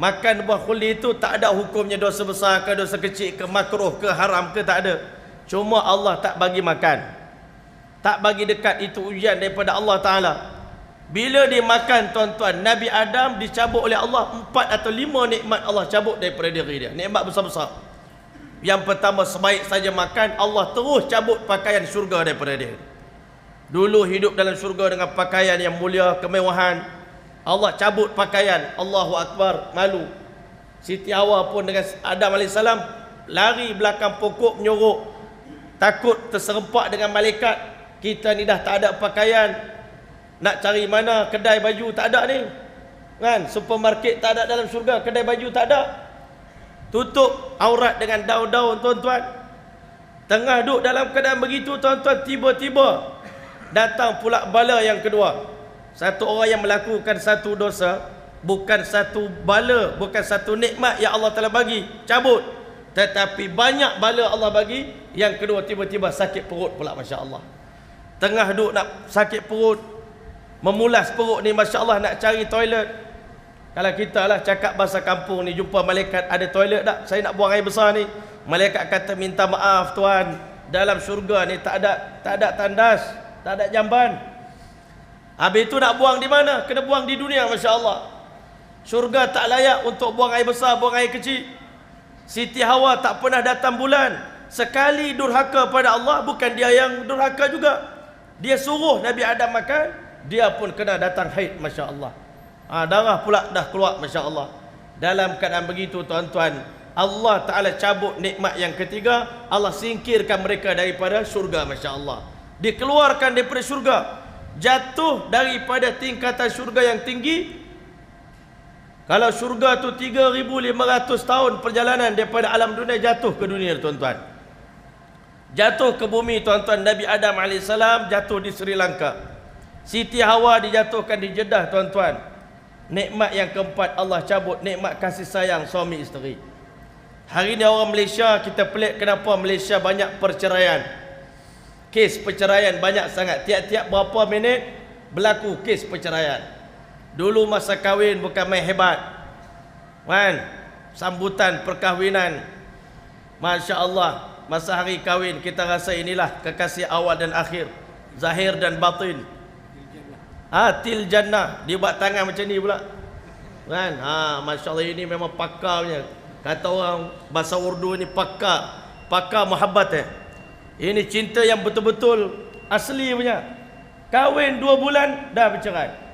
makan buah khuldi itu tak ada hukumnya dosa besar ke dosa kecil ke makruh ke haram ke, tak ada. Cuma Allah tak bagi makan, tak bagi dekat, itu ujian daripada Allah Ta'ala. Bila dia makan tuan-tuan, Nabi Adam dicabut oleh Allah 4 atau 5 nikmat Allah cabut daripada diri dia, nikmat besar-besar. Yang pertama, sebaik saja makan, Allah terus cabut pakaian syurga daripada dia. Dulu hidup dalam syurga dengan pakaian yang mulia, kemewahan, Allah cabut pakaian, Allahu Akbar, malu. Siti Hawa pun dengan Adam AS lari belakang pokok menyorok, takut terserempak dengan malaikat. Kita ni dah tak ada pakaian, nak cari mana kedai baju tak ada ni kan, supermarket tak ada dalam syurga, kedai baju tak ada, tutup aurat dengan daun-daun tuan-tuan. Tengah duduk dalam keadaan begitu tuan-tuan, tiba-tiba datang pula bala yang kedua. Satu orang yang melakukan satu dosa, bukan satu bala, bukan satu nikmat yang Allah telah bagi, cabut. Tetapi banyak bala Allah bagi. Yang kedua tiba-tiba sakit perut pula, Masya Allah. Tengah duduk nak sakit perut, memulas perut ni, Masya Allah, nak cari toilet. Kalau kita lah cakap bahasa kampung ni, jumpa malaikat, ada toilet tak? Saya nak buang air besar ni. Malaikat kata, minta maaf tuan, dalam syurga ni tak ada tandas, tak ada jamban. Habis itu nak buang di mana? Kena buang di dunia, Masya Allah. Syurga tak layak untuk buang air besar, buang air kecil. Siti Hawa tak pernah datang bulan. Sekali durhaka pada Allah, bukan dia yang durhaka juga. Dia suruh Nabi Adam makan, dia pun kena datang haid, Masya Allah. Darah pula dah keluar, Masya Allah. Dalam keadaan begitu, tuan-tuan, Allah Ta'ala cabut nikmat yang ketiga. Allah singkirkan mereka daripada syurga, Masya Allah. Dikeluarkan daripada syurga, jatuh daripada tingkatan syurga yang tinggi. Kalau syurga tu 3,500 tahun perjalanan daripada alam dunia, jatuh ke dunia, tuan-tuan. Jatuh ke bumi, tuan-tuan. Nabi Adam AS jatuh di Sri Lanka. Siti Hawa dijatuhkan di Jeddah, tuan-tuan. Nikmat yang keempat, Allah cabut nikmat kasih sayang suami isteri. Hari ni orang Malaysia, kita pelik kenapa Malaysia banyak perceraian. Kes perceraian banyak sangat. Tiap-tiap berapa minit berlaku kes perceraian. Dulu masa kahwin bukan main hebat, kan? Sambutan perkahwinan, Masya Allah. Masa hari kahwin kita rasa inilah kekasih awal dan akhir, zahir dan batin. Til jannah. Dia buat tangan macam ni pula, kan? Masya Allah, ini memang pakarnya. Kata orang bahasa Urdu ni pakar muhabbat. Ini cinta yang betul-betul asli punya. Kahwin 2 bulan dah bercerai.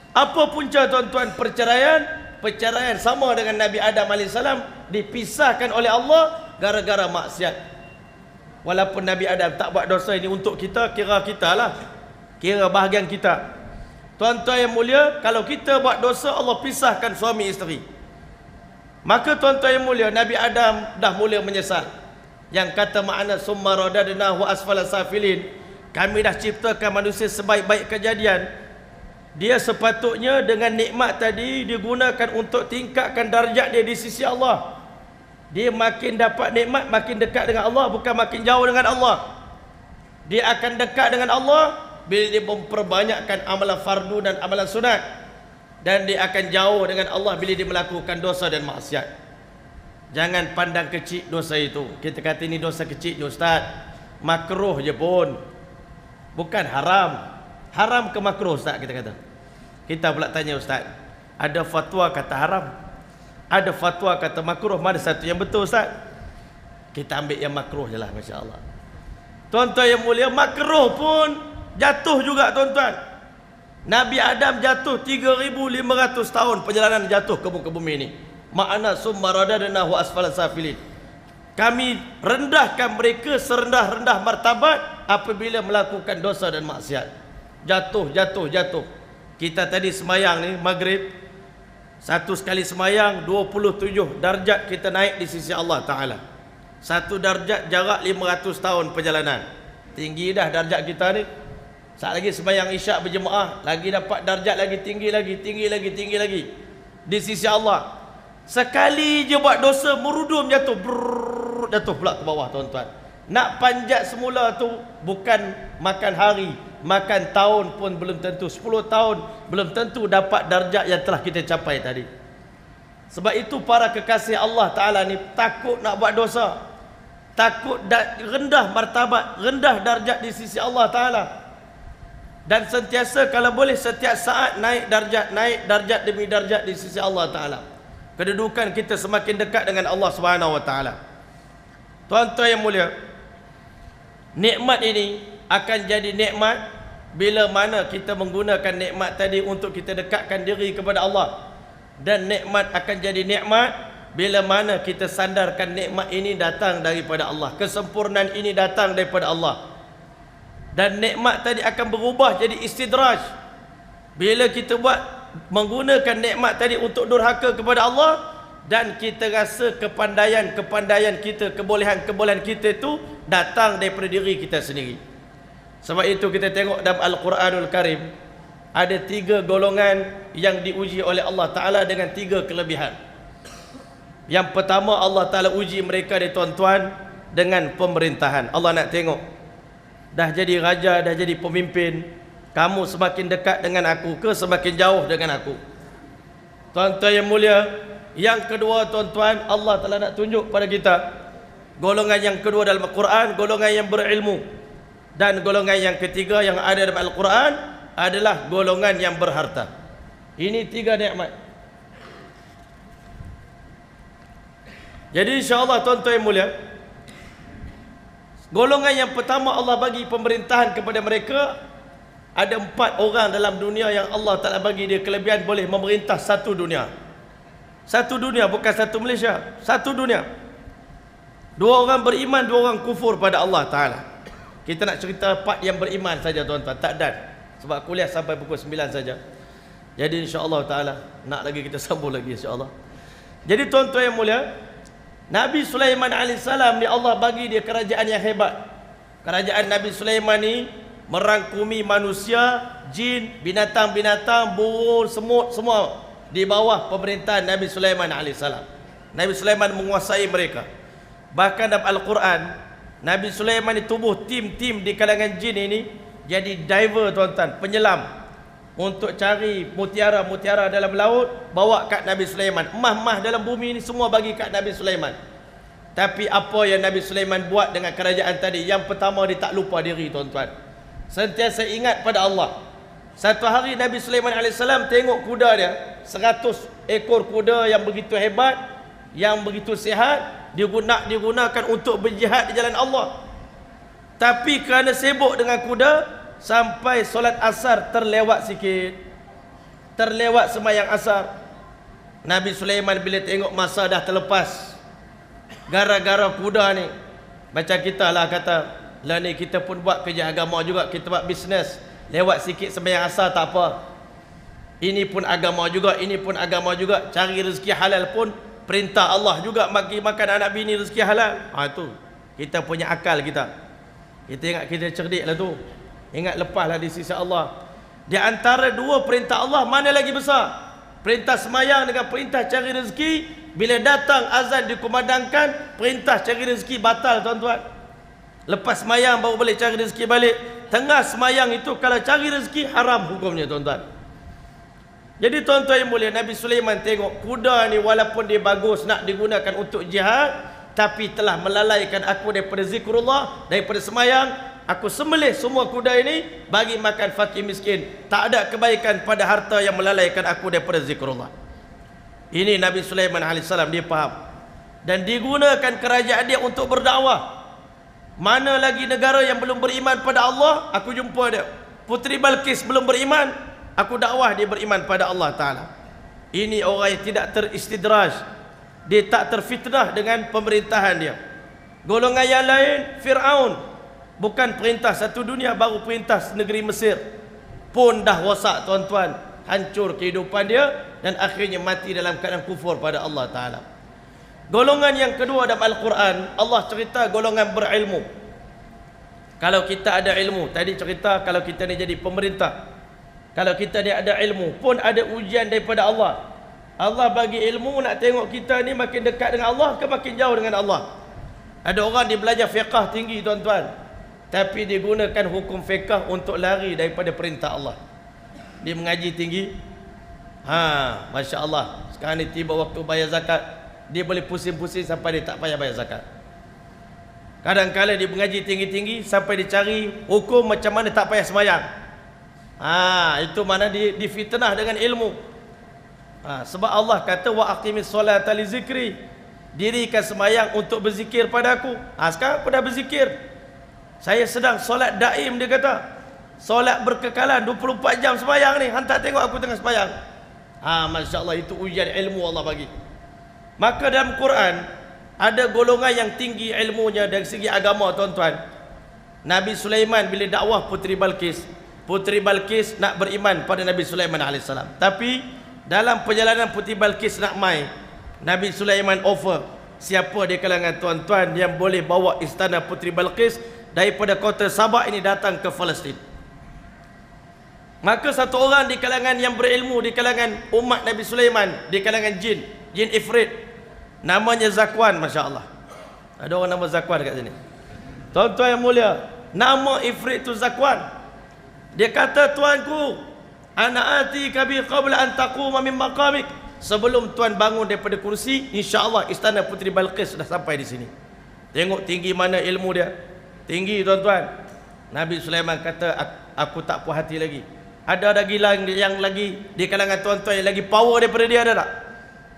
Apa punca, tuan-tuan, perceraian? Perceraian sama dengan Nabi Adam AS, dipisahkan oleh Allah gara-gara maksiat. Walaupun Nabi Adam tak buat dosa ini untuk kita, kira kita lah, kira bahagian kita. Tuan-tuan yang mulia, kalau kita buat dosa, Allah pisahkan suami isteri. Maka tuan-tuan yang mulia, Nabi Adam dah mula menyesal. Yang kata makna summa radadnahu asfala safilin, kami dah ciptakan manusia sebaik-baik kejadian. Dia sepatutnya dengan nikmat tadi digunakan untuk tingkatkan darjat dia di sisi Allah. Dia makin dapat nikmat, makin dekat dengan Allah, bukan makin jauh dengan Allah. Dia akan dekat dengan Allah bila dia memperbanyakkan amalan fardu dan amalan sunat. Dan dia akan jauh dengan Allah bila dia melakukan dosa dan maksiat. Jangan pandang kecil dosa itu. Kita kata ini dosa kecil je, Ustaz, makruh je pun, bukan haram. Haram ke makruh, Ustaz, kita kata. Kita pula tanya, Ustaz, ada fatwa kata haram, ada fatwa kata makruh, mana satu yang betul, Ustaz? Kita ambil yang makruh je lah, Masya Allah. Tuan-tuan yang mulia, makruh pun jatuh juga, tuan-tuan. Nabi Adam jatuh 3,500 tahun perjalanan jatuh ke muka bumi ini. Makna summa radadnahu asfala safilin, kami rendahkan mereka serendah-rendah martabat apabila melakukan dosa dan maksiat. Jatuh. Kita tadi semayang ni maghrib, satu sekali semayang 27 darjat kita naik di sisi Allah Ta'ala. Satu darjat jarak 500 tahun perjalanan. Tinggi dah darjat kita ni. Saat lagi semayang isyak berjemaah, lagi dapat darjat lagi tinggi lagi di sisi Allah. Sekali je buat dosa, merudum jatuh, jatuh pula ke bawah, tuan-tuan. Nak panjat semula tu bukan makan hari, makan tahun pun belum tentu, 10 tahun belum tentu dapat darjat yang telah kita capai tadi. Sebab itu para kekasih Allah Ta'ala ni takut nak buat dosa, takut rendah martabat, rendah darjat di sisi Allah Ta'ala. Dan sentiasa kalau boleh setiap saat naik darjat demi darjat di sisi Allah Ta'ala. Kedudukan kita semakin dekat dengan Allah Subhanahu Wa Ta'ala. Tuan-tuan yang mulia, nikmat ini akan jadi nikmat bila mana kita menggunakan nikmat tadi untuk kita dekatkan diri kepada Allah. Dan nikmat akan jadi nikmat bila mana kita sandarkan nikmat ini datang daripada Allah, kesempurnaan ini datang daripada Allah. Dan nikmat tadi akan berubah jadi istidraj bila kita menggunakan nikmat tadi untuk durhaka kepada Allah. Dan kita rasa kepandaian kita, kebolehan kita itu datang daripada diri kita sendiri. Sebab itu kita tengok dalam Al-Quranul Karim ada 3 golongan yang diuji oleh Allah Ta'ala dengan 3 kelebihan. Yang pertama, Allah Ta'ala uji mereka ni tuan-tuan dengan pemerintahan. Allah nak tengok, dah jadi raja, dah jadi pemimpin, kamu semakin dekat dengan aku ke semakin jauh dengan aku? Tuan-tuan yang mulia, yang kedua tuan-tuan, Allah Ta'ala nak tunjuk pada kita golongan yang kedua dalam Al-Quran, golongan yang berilmu. Dan golongan yang ketiga yang ada dalam Al-Quran adalah golongan yang berharta. Ini tiga nikmat. Jadi insya-Allah tuan-tuan yang mulia, golongan yang pertama Allah bagi pemerintahan kepada mereka. Ada 4 orang dalam dunia yang Allah Ta'ala bagi dia kelebihan boleh memerintah satu dunia. Satu dunia, bukan satu Malaysia, satu dunia. 2 orang beriman, 2 orang kufur pada Allah Ta'ala. Kita nak cerita 4 yang beriman saja tuan-tuan, tak dan. Sebab kuliah sampai pukul 9 saja. Jadi insya-Allah Ta'ala nak lagi kita sambung lagi insya-Allah. Jadi tuan-tuan yang mulia, Nabi Sulaiman AS ni Allah bagi dia kerajaan yang hebat. Kerajaan Nabi Sulaiman ni merangkumi manusia, jin, binatang-binatang, burung, semut, semua di bawah pemerintahan Nabi Sulaiman AS. Nabi Sulaiman menguasai mereka. Bahkan dalam Al-Quran, Nabi Sulaiman ni tubuh tim-tim di kalangan jin ini jadi diver tuan-tuan, penyelam, untuk cari mutiara-mutiara dalam laut, bawa kat Nabi Sulaiman. Emah-emah dalam bumi ini semua bagi kat Nabi Sulaiman. Tapi apa yang Nabi Sulaiman buat dengan kerajaan tadi? Yang pertama, dia tak lupa diri tuan-tuan, sentiasa ingat pada Allah. Satu hari Nabi Sulaiman AS tengok kuda dia, 100 ekor kuda yang begitu hebat, yang begitu sihat, digunakan untuk berjihad di jalan Allah. Tapi kerana sibuk dengan kuda, sampai solat asar terlewat sikit, terlewat sembahyang asar. Nabi Sulaiman bila tengok masa dah terlepas, gara-gara kuda ni, macam kita lah kata, lah ni kita pun buat kerja agama juga, kita buat bisnes, lewat sikit sembahyang asar tak apa. Ini pun agama juga, ini pun agama juga. Cari rezeki halal pun perintah Allah juga, bagi makan anak bini rezeki halal. Itu kita punya akal kita. Kita ingat kita cerdik lah tu. Ingat lepaslah di sisi Allah. Di antara 2 perintah Allah, mana lagi besar? Perintah semayang dengan perintah cari rezeki. Bila datang azan dikumandangkan, perintah cari rezeki batal tuan-tuan. Lepas semayang baru boleh cari rezeki balik. Tengah semayang itu kalau cari rezeki haram hukumnya tuan-tuan. Jadi tuan-tuan yang mulia, Nabi Sulaiman tengok kuda ni walaupun dia bagus nak digunakan untuk jihad, tapi telah melalaikan aku daripada zikrullah, daripada semayang. Aku sembelih semua kuda ini bagi makan fakir miskin. Tak ada kebaikan pada harta yang melalaikan aku daripada zikrullah. Ini Nabi Sulaiman AS, dia faham. Dan digunakan kerajaan dia untuk berdakwah. Mana lagi negara yang belum beriman pada Allah, aku jumpa dia. Puteri Balqis belum beriman, aku dakwah dia beriman pada Allah Ta'ala. Ini orang yang tidak teristidraj, dia tak terfitnah dengan pemerintahan dia. Golongan yang lain, Fir'aun, bukan perintah satu dunia, baru perintah negeri Mesir pun dah rosak tuan-tuan, hancur kehidupan dia, dan akhirnya mati dalam keadaan kufur pada Allah Ta'ala. Golongan yang kedua dalam Al-Quran, Allah cerita golongan berilmu. Kalau kita ada ilmu, tadi cerita kalau kita ni jadi pemerintah, kalau kita ni ada ilmu pun ada ujian daripada Allah. Allah bagi ilmu nak tengok kita ni makin dekat dengan Allah ke makin jauh dengan Allah. Ada orang dia belajar fiqah tinggi tuan-tuan, tapi dia gunakan hukum fiqah untuk lari daripada perintah Allah. Dia mengaji tinggi, Masya Allah, sekarang ni tiba waktu bayar zakat, dia boleh pusing-pusing sampai dia tak payah bayar zakat. Kadang-kadang dia mengaji tinggi-tinggi sampai dicari hukum macam mana tak payah semayang. Itu mana difitnah dengan ilmu. Sebab Allah kata wa aqimis solata li zikri, dirikan semayang untuk berzikir padaku. Sekarang aku dah berzikir, saya sedang solat daim, dia kata solat berkekalan 24 jam semayang ni, hantar tengok aku tengah semayang. Masya Allah, itu ujian ilmu Allah bagi. Maka dalam Quran ada golongan yang tinggi ilmunya dari segi agama tuan-tuan. Nabi Sulaiman bila dakwah Puteri Balqis, Puteri Balqis nak beriman pada Nabi Sulaiman AS. Tapi dalam perjalanan Puteri Balqis nak mai, Nabi Sulaiman offer siapa di kalangan tuan-tuan yang boleh bawa istana Puteri Balqis daripada kota Sabah ini datang ke Palestin. Maka satu orang di kalangan yang berilmu, di kalangan umat Nabi Sulaiman, di kalangan jin Ifrit, Namanya Zakwan, Masya Allah. Ada orang nama Zakwan kat sini. Tuan-tuan yang mulia, nama ifrit tu Zakwan. Dia kata, tuanku, ana atika bi qabla an taquma min maqamik. Sebelum tuan bangun daripada kursi, insya-Allah istana Puteri Balqis sudah sampai di sini. Tengok tinggi mana ilmu dia. Tinggi, tuan-tuan. Nabi Sulaiman kata, aku tak puas hati lagi. Ada lagi yang lagi di kalangan tuan-tuan yang lagi power daripada dia, ada tak?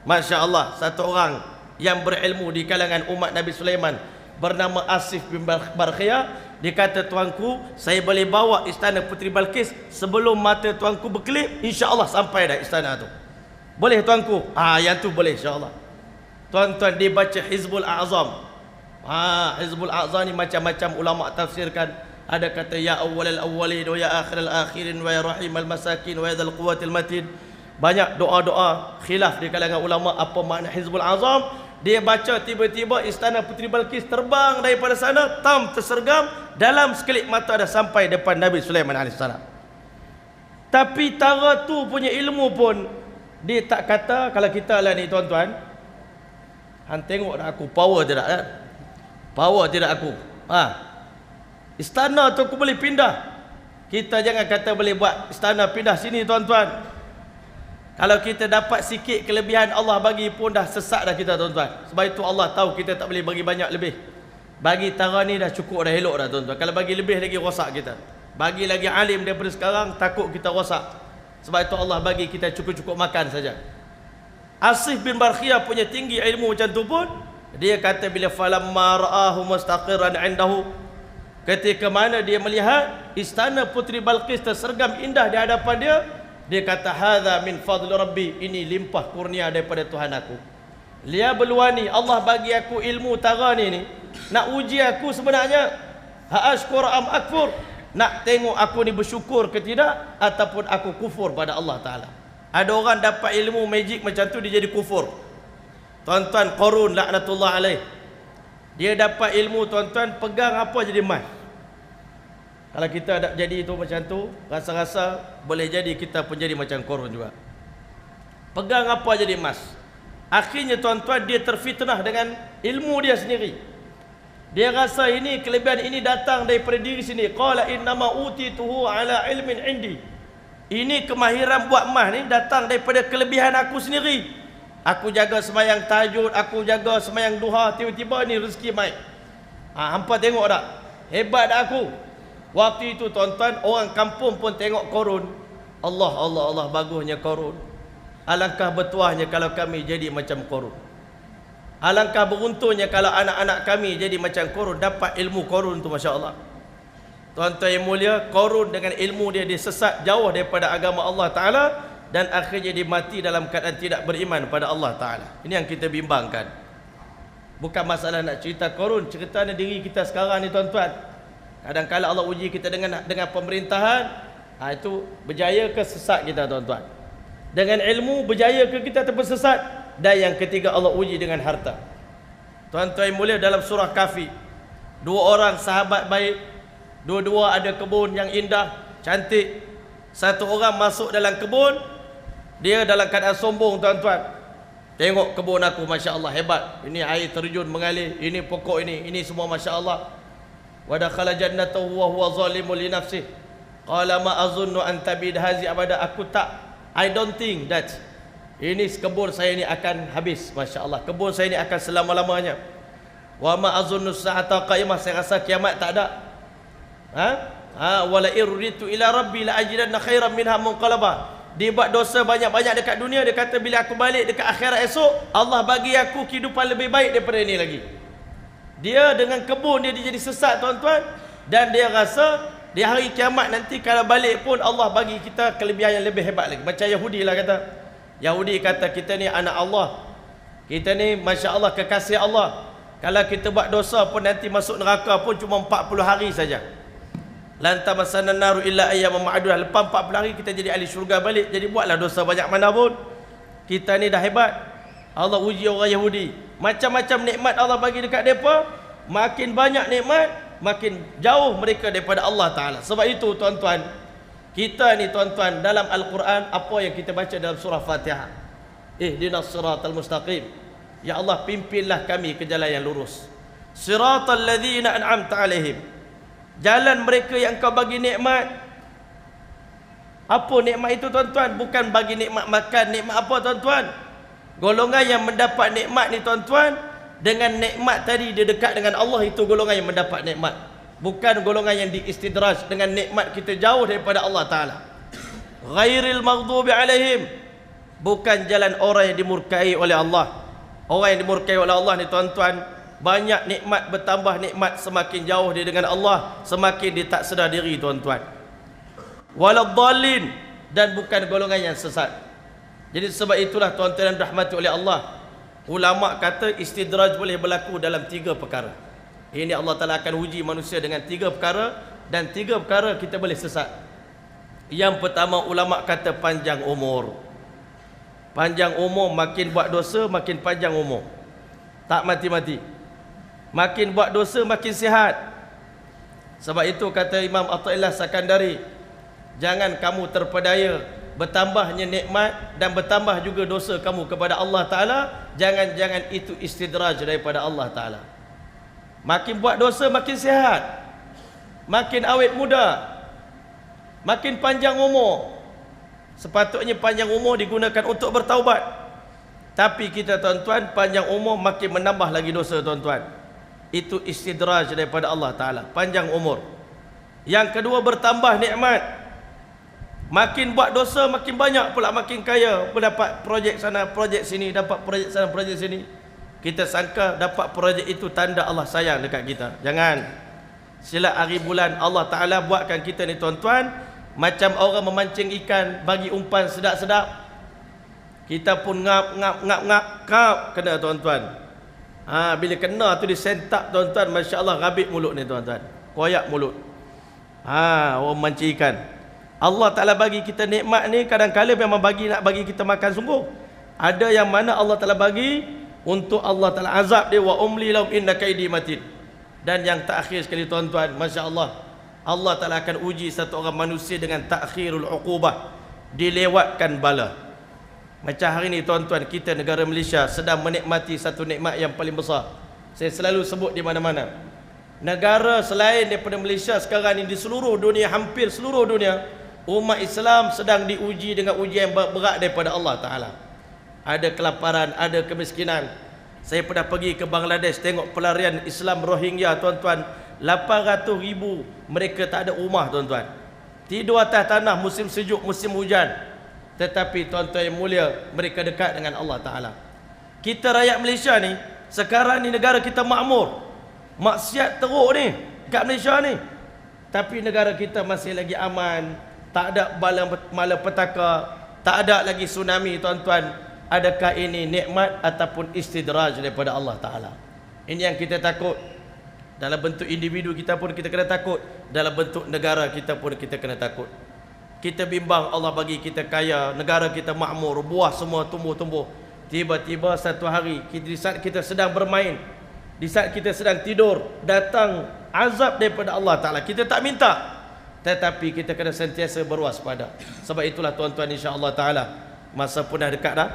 Masya Allah, satu orang yang berilmu di kalangan umat Nabi Sulaiman bernama Asif bin Barkhiyah. Dia kata, tuanku, saya boleh bawa istana Puteri Balqis sebelum mata tuanku berkelip, insya-Allah sampai dah istana tu. Boleh tuanku? Yang tu boleh insya-Allah. Tuan-tuan, dia baca Hizbul A'zam. Hizbul A'zam ni macam-macam ulama tafsirkan. Ada kata ya awwalal awwalin wa ya akhiral akhirin wa ya rahimal masakin wa ya dzal quwwatil matin. Banyak doa-doa khilaf di kalangan ulama apa makna Hizbul A'zam. Dia baca, tiba-tiba istana Puteri Balqis terbang daripada sana, tersergam, dalam sekelip mata dah sampai depan Nabi Sulaiman AS. Tapi tara tu punya ilmu pun dia tak kata. Kalau kita lah ni tuan-tuan, hang tengok dah aku power tidak kan? Power tidak aku. Istana tu aku boleh pindah. Kita jangan kata boleh buat istana pindah sini, tuan-tuan. Kalau kita dapat sikit kelebihan Allah bagi pun dah sesak dah kita, tuan-tuan. Sebab itu Allah tahu kita tak boleh bagi banyak lebih. Bagi tara ni dah cukup, dah elok dah, tuan-tuan. Kalau bagi lebih lagi rosak kita. Bagi lagi alim daripada sekarang, takut kita rosak. Sebab itu Allah bagi kita cukup-cukup makan saja. Asif bin Barkhiyah punya tinggi ilmu macam tu pun, dia kata bila falamma ra'ahu mustaqirran 'indahu, ketika mana dia melihat istana Puteri Balqis tersergam indah di hadapan dia, dia kata hadza min fadli rabbi, ini limpah kurnia daripada Tuhan aku. Lia berluani, Allah bagi aku ilmu tara ni nak uji aku sebenarnya. Ashkur am akfur, nak tengok aku ni bersyukur ke tidak ataupun aku kufur pada Allah Taala. Ada orang dapat ilmu magic macam tu, dia jadi kufur. Tuan-tuan, Qarun laknatullah alaih, dia dapat ilmu, tuan-tuan, pegang apa jadi emas. Kalau kita ada jadi itu macam tu, rasa-rasa boleh jadi kita pun jadi macam Qarun juga. Pegang apa jadi emas. Akhirnya, tuan-tuan, dia terfitnah dengan ilmu dia sendiri. Dia rasa ini kelebihan ini datang daripada diri sendiri. Qala innama utituhu ala ilmin indi. Ini kemahiran buat emas ni datang daripada kelebihan aku sendiri. Aku jaga semayang tahajud, aku jaga semayang duha, tiba-tiba ni rezeki mai. Hampa tengok tak? Hebat dah aku. Waktu itu, tuan-tuan, orang kampung pun tengok Qarun. Allah, bagusnya Qarun. Alangkah bertuahnya kalau kami jadi macam Qarun. Alangkah beruntungnya kalau anak-anak kami jadi macam Qarun, dapat ilmu Qarun tu, Masya Allah. Tuan-tuan yang mulia, Qarun dengan ilmu dia disesat jauh daripada agama Allah Ta'ala, dan akhirnya dia mati dalam keadaan tidak beriman pada Allah Ta'ala. Ini yang kita bimbangkan. Bukan masalah nak cerita Qarun, ceritanya diri kita sekarang ni, tuan-tuan. Kadang-kadang Allah uji kita dengan pemerintahan, itu berjaya ke sesat kita, tuan-tuan. Dengan ilmu berjaya ke kita ataupun sesat. Dan yang ketiga, Allah uji dengan harta. Tuan-tuan yang mulia, dalam surah Kahfi, dua orang sahabat baik, dua-dua ada kebun yang indah, cantik. Satu orang masuk dalam kebun, dia dalam keadaan sombong, tuan-tuan. Tengok kebun aku, Masya Allah, hebat. Ini air terjun mengalir, ini pokok ini semua Masya Allah. Wa dakhala jannatahu wa huwa zalimun li nafsihi qala ma azunnu an tabid hazi abada. I don't think that ini kebun saya ni akan habis, Masya Allah. Kebun saya ni akan selama-lamanya. Wa ma azunnu sa'ata qa'imah, saya rasa kiamat tak ada. Wala irritu ila rabbi la ajidanna khairan minha munqalaba. Dia buat dosa banyak-banyak dekat dunia, dia kata bila aku balik dekat akhirat esok, Allah bagi aku kehidupan lebih baik daripada ini lagi. Dia dengan kebun dia jadi sesat, tuan-tuan. Dan dia rasa di hari kiamat nanti kalau balik pun Allah bagi kita kelebihan yang lebih hebat lagi. Macam Yahudi lah kata. Yahudi kata kita ni anak Allah, kita ni Masya Allah kekasih Allah. Kalau kita buat dosa pun nanti masuk neraka pun cuma 40 hari saja. Lantam masanan naru illa ayyam ma'dudah. Lepas 40 hari kita jadi ahli syurga balik. Jadi buatlah dosa banyak mana pun, kita ni dah hebat. Allah uji orang Yahudi. Macam-macam nikmat Allah bagi dekat mereka. Makin banyak nikmat, makin jauh mereka daripada Allah Ta'ala. Sebab itu, tuan-tuan, kita ni, tuan-tuan, dalam Al-Quran, apa yang kita baca dalam surah Fatihah, ihdinas siratal mustaqim, Ya Allah, pimpinlah kami ke jalan yang lurus. Siratal ladzina an'amta alaihim, jalan mereka yang Kau bagi nikmat. Apa nikmat itu tuan-tuan? Bukan bagi nikmat makan, nikmat apa tuan-tuan? Golongan yang mendapat nikmat ni tuan-tuan, dengan nikmat tadi dia dekat dengan Allah, itu golongan yang mendapat nikmat. Bukan golongan yang diistidraj dengan nikmat kita jauh daripada Allah Ta'ala. Ghairil maghdubi alaihim, bukan jalan orang yang dimurkai oleh Allah. Orang yang dimurkai oleh Allah ni tuan-tuan, banyak nikmat bertambah nikmat, semakin jauh dia dengan Allah, semakin dia tak sedar diri tuan-tuan. Waladhdallin, dan bukan golongan yang sesat. Jadi sebab itulah tuan-tuan yang dirahmati oleh Allah, ulama kata istidraj boleh berlaku dalam 3 perkara. Ini Allah Ta'ala akan uji manusia dengan 3 perkara, dan 3 perkara kita boleh sesat. Yang pertama, ulama kata panjang umur. Panjang umur, makin buat dosa makin panjang umur, tak mati-mati. Makin buat dosa makin sihat. Sebab itu kata Imam Athaillah Sakandari, jangan kamu terpedaya bertambahnya nikmat dan bertambah juga dosa kamu kepada Allah Ta'ala. Jangan-jangan itu istidraj daripada Allah Ta'ala. Makin buat dosa makin sihat, makin awet muda, makin panjang umur. Sepatutnya panjang umur digunakan untuk bertaubat, tapi kita tuan-tuan panjang umur makin menambah lagi dosa tuan-tuan. Itu istidraj daripada Allah Ta'ala, panjang umur. Yang kedua, bertambah nikmat. Makin buat dosa makin banyak pula, makin kaya, dapat projek sana projek sini, dapat projek sana projek sini. Kita sangka dapat projek itu tanda Allah sayang dekat kita. Jangan. Sila hari bulan Allah Ta'ala buatkan kita ni tuan-tuan macam orang memancing ikan, bagi umpan sedap-sedap. Kita pun ngap, kena tuan-tuan. Bila kena tu disentak tuan-tuan, Masya Allah, rabit mulut ni tuan-tuan, koyak mulut. Orang memancing ikan. Allah Ta'ala bagi kita nikmat ni, kadang-kadang memang nak bagi kita makan sungguh. Ada yang mana Allah Ta'ala bagi untuk Allah Ta'ala azab dia, wa umli lahum inna kaidi matin. Dan yang terakhir sekali tuan-tuan, Masya Allah, Allah Ta'ala akan uji satu orang manusia dengan takhirul uqubah, dilewatkan bala. Macam hari ni tuan-tuan, kita negara Malaysia sedang menikmati satu nikmat yang paling besar. Saya selalu sebut di mana-mana, negara selain daripada Malaysia sekarang ni, di seluruh dunia, hampir seluruh dunia, umat Islam sedang diuji dengan ujian yang berat daripada Allah Ta'ala. Ada kelaparan, ada kemiskinan. Saya pernah pergi ke Bangladesh, tengok pelarian Islam Rohingya tuan-tuan. 800,000 mereka tak ada rumah tuan-tuan, tidur atas tanah musim sejuk, musim hujan. Tetapi tuan-tuan yang mulia, mereka dekat dengan Allah Ta'ala. Kita rakyat Malaysia ni, sekarang ni negara kita makmur, maksiat teruk ni kat Malaysia ni, tapi negara kita masih lagi aman, tak ada malapetaka, tak ada lagi tsunami tuan-tuan. Adakah ini nikmat ataupun istidraj daripada Allah Ta'ala? Ini yang kita takut. Dalam bentuk individu kita pun kita kena takut, dalam bentuk negara kita pun kita kena takut. Kita bimbang Allah bagi kita kaya, negara kita makmur, buah semua tumbuh-tumbuh. Tiba-tiba satu hari, di saat kita sedang bermain, di saat kita sedang tidur, datang azab daripada Allah Ta'ala. Kita tak minta, tetapi kita kena sentiasa berwaspada. Sebab itulah tuan-tuan, insya-Allah Ta'ala, masa pun dah dekat dah.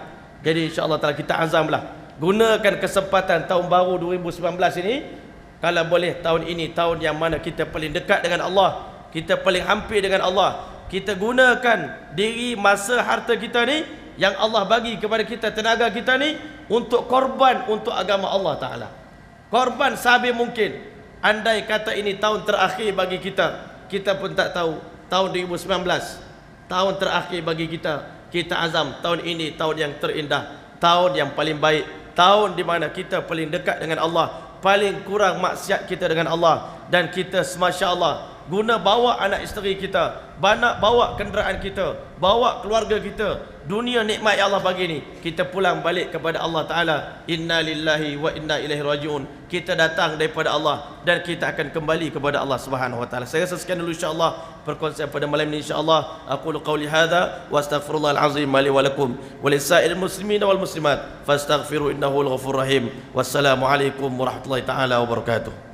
Jadi insya-Allah Ta'ala kita azamlah, gunakan kesempatan tahun baru 2019 ini. Kalau boleh tahun ini tahun yang mana kita paling dekat dengan Allah, kita paling hampir dengan Allah. Kita gunakan diri, masa, harta kita ni yang Allah bagi kepada kita, tenaga kita ni, untuk korban untuk agama Allah Ta'ala. Korban sehabis mungkin. Andai kata ini tahun terakhir bagi kita, kita pun tak tahu. Tahun 2019 tahun terakhir bagi kita. Kita azam tahun ini tahun yang terindah, tahun yang paling baik, tahun di mana kita paling dekat dengan Allah, paling kurang maksiat kita dengan Allah. Dan kita Masya Allah guna bawa anak isteri kita, bawa kenderaan kita, bawa keluarga kita, dunia nikmat yang Allah bagi ni, kita pulang balik kepada Allah Ta'ala. Inna lillahi wa inna ilaihi raji'un. Kita datang daripada Allah dan kita akan kembali kepada Allah Subhanahu wa Ta'ala. Saya rasa sekian dulu insya-Allah perkongsian pada malam ini. Insya-Allah aqulu qawli hadza wa astaghfirullahal azim li wa lakum wa lisa'iril muslimin wal muslimat fastaghfiru innahu al ghafurur rahim. Wassalamu alaikum warahmatullahi taala wabarakatuh.